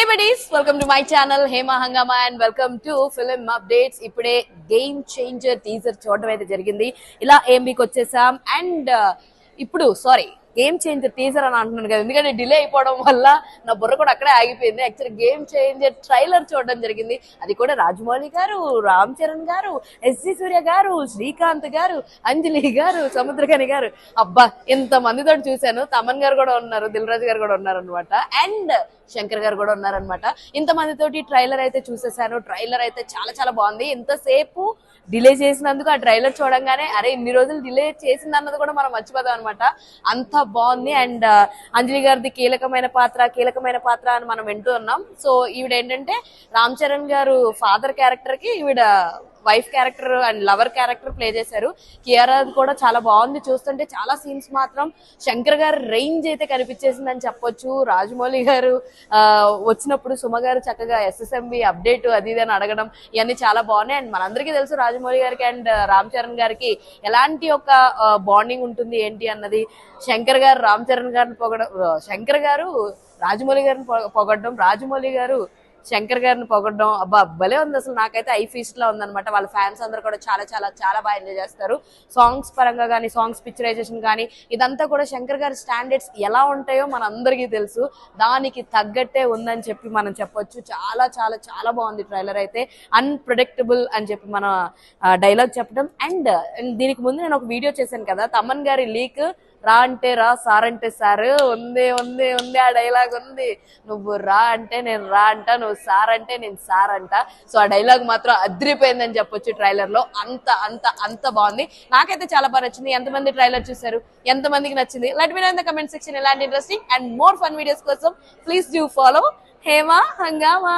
Hey buddies, welcome to my channel Hema Hangama and welcome to Film Updates. ఇప్పుడే game changer teaser చూడడం అయితే జరిగింది. ఇలా ఏఎంబీకి వచ్చేసాం అండ్ ఇప్పుడు గేమ్ చేంజర్ టీజర్ అని అంటున్నాను కదా, ఎందుకంటే డిలే అయిపోవడం వల్ల నా బుర్ర కూడా అక్కడే ఆగిపోయింది. యాక్చువల్లీ గేమ్ చేంజర్ ట్రైలర్ చూడడం జరిగింది. అది కూడా రాజమౌళి గారు, రామ్ చరణ్ గారు, ఎస్జి సూర్య గారు, శ్రీకాంత్ గారు, అంజలి గారు, సముద్రకని గారు, అబ్బా ఇంత మందితో చూశాను. తమన్ గారు కూడా ఉన్నారు, దిల్ రాజు గారు కూడా ఉన్నారు అనమాట, అండ్ శంకర్ గారు కూడా ఉన్నారనమాట. ఇంతమందితోటి ట్రైలర్ అయితే చూసేసాను. ట్రైలర్ అయితే చాలా చాలా బాగుంది. ఇంతసేపు డిలే చేసినందుకు ఆ ట్రైలర్ చూడంగానే అరే ఇన్ని రోజులు డిలే చేసింది అన్నది కూడా మనం మర్చిపోదాం అనమాట. అంత బాగుంది. అండ్ అంజలి గారిది కీలకమైన పాత్ర అని మనం వింటూ ఉన్నాం. సో ఈవిడ ఏంటంటే రామ్ చరణ్ గారు ఫాదర్ క్యారెక్టర్ కి ఈవిడ wife character and lover character play చేశారు. కియారా కూడా చాలా బాగుంది. చూస్తుంటే చాలా సీన్స్ మాత్రం శంకర్ గారు రేంజ్ అయితే కనిపించేసిందని చెప్పొచ్చు. రాజమౌళి గారు వచ్చినప్పుడు సుమ గారు చక్కగా ఎస్ఎస్ఎంబి అప్డేట్ అది ఇది అని అడగడం ఇవన్నీ చాలా బాగున్నాయి. అండ్ మనందరికీ తెలుసు రాజమౌళి గారికి అండ్ రామ్ చరణ్ గారికి ఎలాంటి ఒక బాండింగ్ ఉంటుంది ఏంటి అన్నది. శంకర్ గారు రామ్ చరణ్ గారిని శంకర్ గారు రాజమౌళి గారిని పొగడడం, రాజమౌళి గారు శంకర్ గారిని పొగడడం, అబ్బా భలే ఉంది. అసలు నాకైతే ఐ ఫీస్ట్ లా ఉందనమాట. వాళ్ళ ఫ్యాన్స్ అందరూ కూడా చాలా చాలా చాలా బాగా ఎంజాయ్ చేస్తారు. సాంగ్స్ పరంగా కానీ, సాంగ్స్ పిక్చరైజేషన్ కానీ, ఇదంతా కూడా శంకర్ గారి స్టాండర్డ్స్ ఎలా ఉంటాయో మన అందరికీ తెలుసు. దానికి తగ్గట్టే ఉందని చెప్పి మనం చెప్పొచ్చు. చాలా చాలా చాలా బాగుంది ట్రైలర్ అయితే. అన్ప్రెడిక్టబుల్ అని చెప్పి మన డైలాగ్ చెప్పడం. అండ్ దీనికి ముందు నేను ఒక వీడియో చేశాను కదా, తమన్ గారి లీక్ రా అంటే రా, సార్ అంటే సార్, ఉంది ఉంది ఉంది ఆ డైలాగ్ ఉంది. నువ్వు రా అంటే నేను రా అంట, నువ్వు సార్ అంటే నేను సార్ అంట. సో ఆ డైలాగ్ మాత్రం అదిరిపోయిందని చెప్పొచ్చు ట్రైలర్ లో. అంత అంత అంత బాగుంది. నాకైతే చాలా బాగా నచ్చింది. ఎంతమంది ట్రైలర్ చూసారు, ఎంతమందికి నచ్చింది? Let me know in the comment section. ఇలాంటి interesting and more fun videos కోసం ప్లీజ్ డూ ఫాలో హేమా హంగామా.